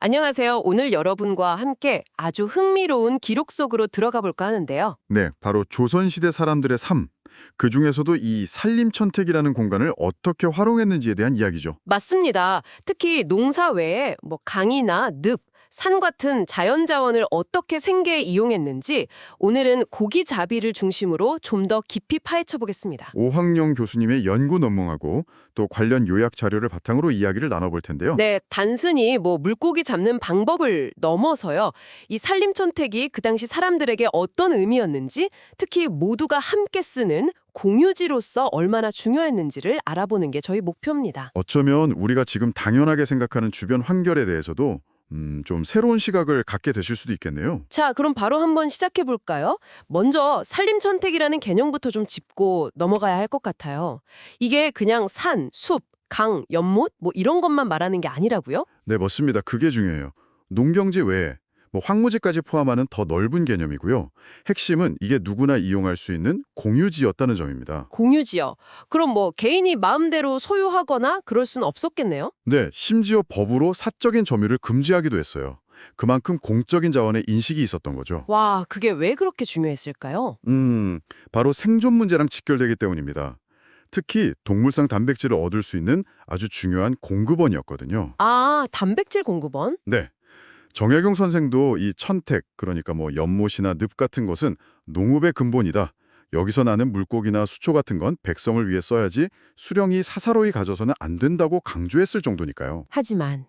안녕하세요. 오늘 여러분과 함께 아주 흥미로운 기록 속으로 들어가 볼까 하는데요. 네, 바로 조선시대 사람들의 삶, 그중에서도 이 산림천택이라는 공간을 어떻게 활용했는지에 대한 이야기죠. 맞습니다. 특히 농사 외에 강이나 늪, 산 같은 자연 자원을 어떻게 생계에 이용했는지 오늘은 고기잡이를 중심으로 좀 더 깊이 파헤쳐 보겠습니다. 오황영 교수님의 연구 논문하고 또 관련 요약 자료를 바탕으로 이야기를 나눠볼 텐데요. 네, 단순히 물고기 잡는 방법을 넘어서요. 이 산림촌택이 그 당시 사람들에게 어떤 의미였는지, 특히 모두가 함께 쓰는 공유지로서 얼마나 중요했는지를 알아보는 게 저희 목표입니다. 어쩌면 우리가 지금 당연하게 생각하는 주변 환경에 대해서도 좀 새로운 시각을 갖게 되실 수도 있겠네요. 자, 그럼 바로 한번 시작해 볼까요? 먼저 산림촌택이라는 개념부터 좀 짚고 넘어가야 할 것 같아요. 이게 그냥 산, 숲, 강, 연못 이런 것만 말하는 게 아니라고요? 네, 맞습니다. 그게 중요해요. 농경지 외에 황무지까지 포함하는 더 넓은 개념이고요. 핵심은 이게 누구나 이용할 수 있는 공유지였다는 점입니다. 공유지요. 그럼 개인이 마음대로 소유하거나 그럴 순 없었겠네요? 네, 심지어 법으로 사적인 점유를 금지하기도 했어요. 그만큼 공적인 자원의 인식이 있었던 거죠. 와, 그게 왜 그렇게 중요했을까요? 바로 생존 문제랑 직결되기 때문입니다. 특히 동물성 단백질을 얻을 수 있는 아주 중요한 공급원이었거든요. 아, 단백질 공급원? 네, 정약용 선생도 이 천택, 그러니까 연못이나 늪 같은 것은 농업의 근본이다. 여기서 나는 물고기나 수초 같은 건 백성을 위해 써야지 수령이 사사로이 가져서는 안 된다고 강조했을 정도니까요. 하지만,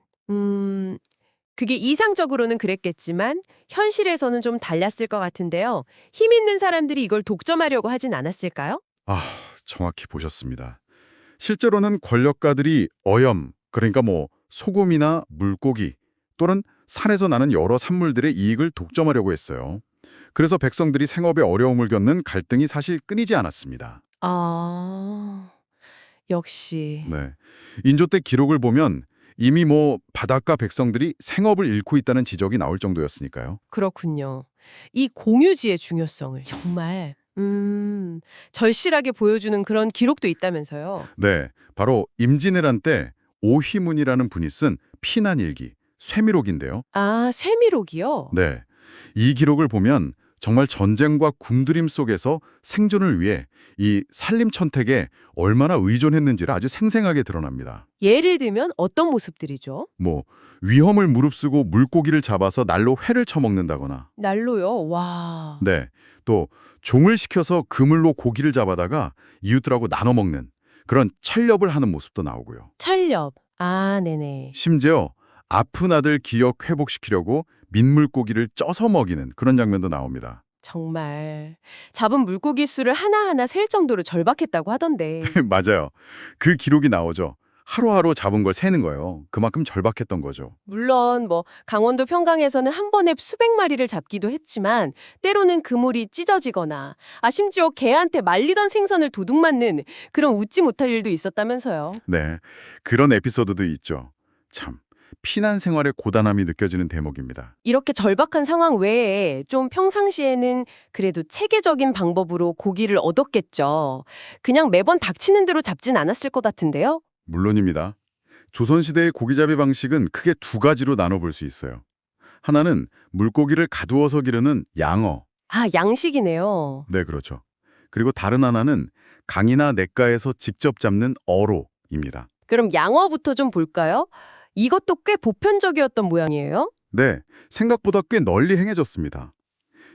그게 이상적으로는 그랬겠지만 현실에서는 좀 달랐을 것 같은데요. 힘 있는 사람들이 이걸 독점하려고 하진 않았을까요? 아, 정확히 보셨습니다. 실제로는 권력가들이 어염, 그러니까 소금이나 물고기 또는 산에서 나는 여러 산물들의 이익을 독점하려고 했어요. 그래서 백성들이 생업에 어려움을 겪는 갈등이 사실 끊이지 않았습니다. 아, 역시. 네. 인조 때 기록을 보면 이미 바닷가 백성들이 생업을 잃고 있다는 지적이 나올 정도였으니까요. 그렇군요. 이 공유지의 중요성을 정말 절실하게 보여주는 그런 기록도 있다면서요. 네. 바로 임진왜란 때 오희문이라는 분이 쓴 피난일기, 쇠미록인데요. 아, 쇠미록이요? 네. 이 기록을 보면 정말 전쟁과 굶주림 속에서 생존을 위해 이 산림천택에 얼마나 의존했는지를 아주 생생하게 드러납니다. 예를 들면 어떤 모습들이죠? 위험을 무릅쓰고 물고기를 잡아서 날로 회를 처먹는다거나, 난로요? 와. 네, 또 종을 시켜서 그물로 고기를 잡아다가 이웃들하고 나눠 먹는 그런 철렵을 하는 모습도 나오고요. 철렵. 아, 네네. 심지어 아픈 아들 기억 회복시키려고 민물고기를 쪄서 먹이는 그런 장면도 나옵니다. 정말 잡은 물고기 수를 하나하나 셀 정도로 절박했다고 하던데. 맞아요. 그 기록이 나오죠. 하루하루 잡은 걸 세는 거예요. 그만큼 절박했던 거죠. 물론 강원도 평강에서는 한 번에 수백 마리를 잡기도 했지만 때로는 그물이 찢어지거나 심지어 개한테 말리던 생선을 도둑맞는 그런 웃지 못할 일도 있었다면서요. 네, 그런 에피소드도 있죠. 참, 피난 생활의 고단함이 느껴지는 대목입니다. 이렇게 절박한 상황 외에 좀 평상시에는 그래도 체계적인 방법으로 고기를 얻었겠죠. 그냥 매번 닥치는 대로 잡진 않았을 것 같은데요. 물론입니다. 조선시대의 고기잡이 방식은 크게 두 가지로 나눠볼 수 있어요. 하나는 물고기를 가두어서 기르는 양어. 아, 양식이네요. 네, 그렇죠. 그리고 다른 하나는 강이나 냇가에서 직접 잡는 어로입니다. 그럼 양어부터 좀 볼까요? 이것도 꽤 보편적이었던 모양이에요. 네, 생각보다 꽤 널리 행해졌습니다.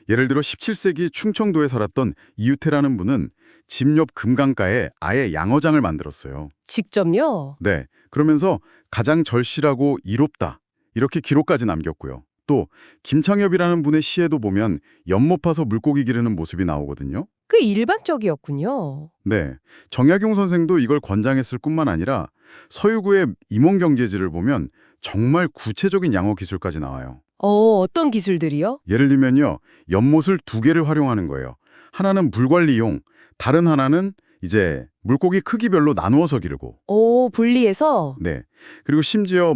예를 들어 17세기 충청도에 살았던 이유태라는 분은 집 옆 금강가에 아예 양어장을 만들었어요. 직접요? 네, 그러면서 가장 절실하고 이롭다 이렇게 기록까지 남겼고요. 또 김창엽이라는 분의 시에도 보면 연못 파서 물고기 기르는 모습이 나오거든요. 꽤 일반적이었군요. 네, 정약용 선생도 이걸 권장했을 뿐만 아니라 서유구의 임원경제지를 보면 정말 구체적인 양어 기술까지 나와요. 어떤 기술들이요? 예를 들면요, 연못을 두 개를 활용하는 거예요. 하나는 물관리용, 다른 하나는 이제 물고기 크기별로 나누어서 기르고. 분리해서? 네, 그리고 심지어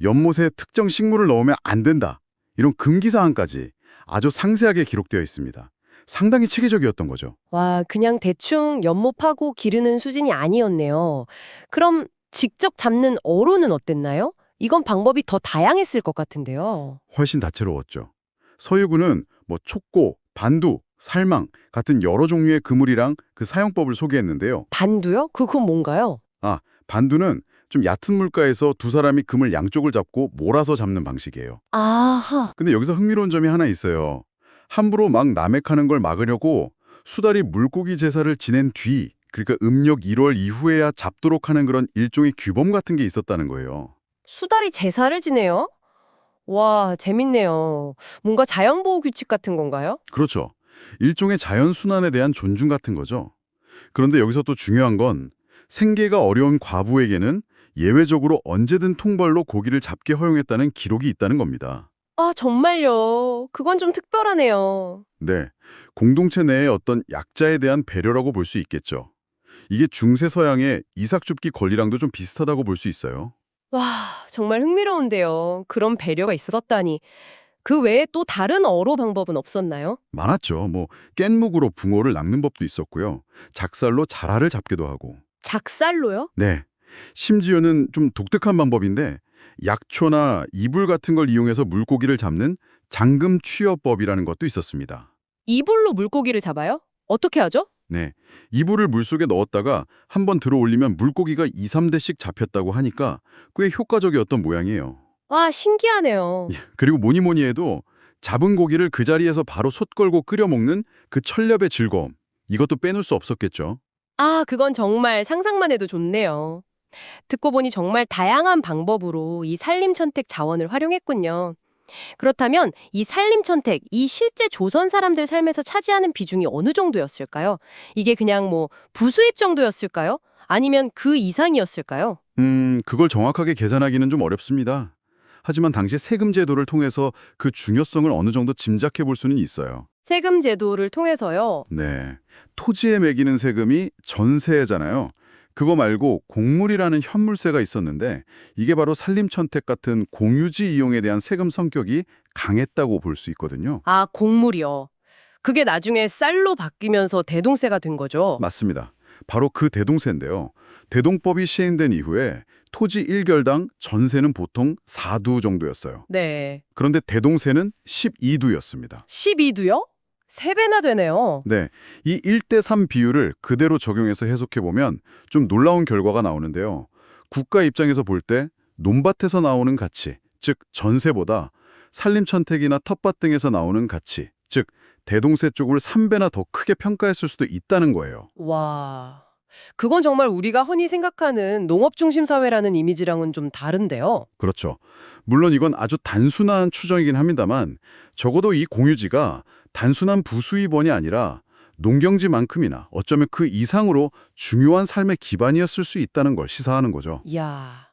연못에 특정 식물을 넣으면 안 된다. 이런 금기사항까지 아주 상세하게 기록되어 있습니다. 상당히 체계적이었던 거죠. 와, 그냥 대충 연못 파고 기르는 수준이 아니었네요. 그럼 직접 잡는 어로는 어땠나요? 이건 방법이 더 다양했을 것 같은데요. 훨씬 다채로웠죠. 서유구는 뭐 촉고, 반두, 살망 같은 여러 종류의 그물이랑 그 사용법을 소개했는데요. 반두요? 그건 뭔가요? 반두는 좀 얕은 물가에서 두 사람이 금을 양쪽을 잡고 몰아서 잡는 방식이에요. 아하. 근데 여기서 흥미로운 점이 하나 있어요. 함부로 막 남획하는 걸 막으려고 수달이 물고기 제사를 지낸 뒤, 그러니까 음력 1월 이후에야 잡도록 하는 그런 일종의 규범 같은 게 있었다는 거예요. 수달이 제사를 지내요? 와, 재밌네요. 뭔가 자연보호 규칙 같은 건가요? 그렇죠. 일종의 자연순환에 대한 존중 같은 거죠. 그런데 여기서 또 중요한 건 생계가 어려운 과부에게는 예외적으로 언제든 통벌로 고기를 잡게 허용했다는 기록이 있다는 겁니다. 아, 정말요. 그건 좀 특별하네요. 네, 공동체 내의 어떤 약자에 대한 배려라고 볼 수 있겠죠. 이게 중세 서양의 이삭줍기 권리랑도 좀 비슷하다고 볼 수 있어요. 와, 정말 흥미로운데요. 그런 배려가 있었다니. 그 외에 또 다른 어로 방법은 없었나요? 많았죠. 뭐 깻묵으로 붕어를 낚는 법도 있었고요. 작살로 자라를 잡기도 하고. 작살로요? 네, 심지어는 좀 독특한 방법인데 약초나 이불 같은 걸 이용해서 물고기를 잡는 잠금 취어법이라는 것도 있었습니다. 이불로 물고기를 잡아요? 어떻게 하죠? 네, 이불을 물속에 넣었다가 한번 들어 올리면 물고기가 2, 3대씩 잡혔다고 하니까 꽤 효과적이었던 모양이에요. 와, 신기하네요. 그리고 뭐니 뭐니 해도 잡은 고기를 그 자리에서 바로 솥 걸고 끓여 먹는 그 철렵의 즐거움, 이것도 빼놓을 수 없었겠죠. 아, 그건 정말 상상만 해도 좋네요. 듣고 보니 정말 다양한 방법으로 이 산림천택 자원을 활용했군요. 그렇다면 이 산림천택, 이 실제 조선 사람들 삶에서 차지하는 비중이 어느 정도였을까요? 이게 그냥 뭐 부수입 정도였을까요? 아니면 그 이상이었을까요? 그걸 정확하게 계산하기는 좀 어렵습니다. 하지만 당시 세금 제도를 통해서 그 중요성을 어느 정도 짐작해 볼 수는 있어요. 세금 제도를 통해서요. 네, 토지에 매기는 세금이 전세잖아요. 그거 말고 곡물이라는 현물세가 있었는데 이게 바로 산림천택 같은 공유지 이용에 대한 세금 성격이 강했다고 볼 수 있거든요. 아, 곡물이요. 그게 나중에 쌀로 바뀌면서 대동세가 된 거죠. 맞습니다. 바로 그 대동세인데요. 대동법이 시행된 이후에 토지 1결당 전세는 보통 4두 정도였어요. 네. 그런데 대동세는 12두였습니다. 12두요? 3배나 되네요. 네, 이 1대3 비율을 그대로 적용해서 해석해보면 좀 놀라운 결과가 나오는데요. 국가 입장에서 볼 때 논밭에서 나오는 가치, 즉 전세보다 산림천택이나 텃밭 등에서 나오는 가치, 즉 대동세 쪽을 3배나 더 크게 평가했을 수도 있다는 거예요. 와, 그건 정말 우리가 흔히 생각하는 농업 중심 사회라는 이미지랑은 좀 다른데요. 그렇죠. 물론 이건 아주 단순한 추정이긴 합니다만 적어도 이 공유지가 단순한 부수입원이 아니라 농경지만큼이나 어쩌면 그 이상으로 중요한 삶의 기반이었을 수 있다는 걸 시사하는 거죠. 이야,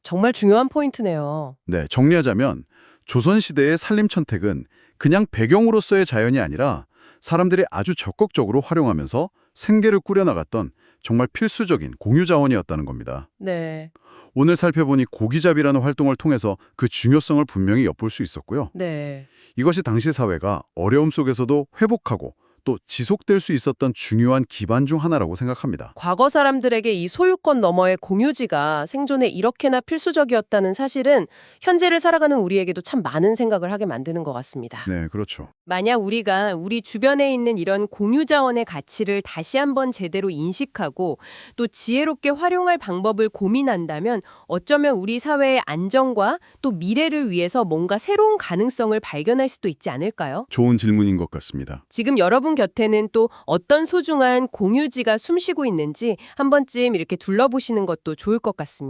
정말 중요한 포인트네요. 네, 정리하자면 조선시대의 산림천택은 그냥 배경으로서의 자연이 아니라 사람들이 아주 적극적으로 활용하면서 생계를 꾸려나갔던 정말 필수적인 공유자원이었다는 겁니다. 네, 오늘 살펴보니 고기잡이라는 활동을 통해서 그 중요성을 분명히 엿볼 수 있었고요. 네. 이것이 당시 사회가 어려움 속에서도 회복하고 또 지속될 수 있었던 중요한 기반 중 하나라고 생각합니다. 과거 사람들에게 이 소유권 너머의 공유지가 생존에 이렇게나 필수적이었다는 사실은 현재를 살아가는 우리에게도 참 많은 생각을 하게 만드는 것 같습니다. 네, 그렇죠. 만약 우리가 우리 주변에 있는 이런 공유 자원의 가치를 다시 한번 제대로 인식하고 또 지혜롭게 활용할 방법을 고민한다면 어쩌면 우리 사회의 안정과 또 미래를 위해서 뭔가 새로운 가능성을 발견할 수도 있지 않을까요? 좋은 질문인 것 같습니다. 지금 여러분 곁에는 또 어떤 소중한 공유지가 숨쉬고 있는지 한 번쯤 이렇게 둘러보시는 것도 좋을 것 같습니다.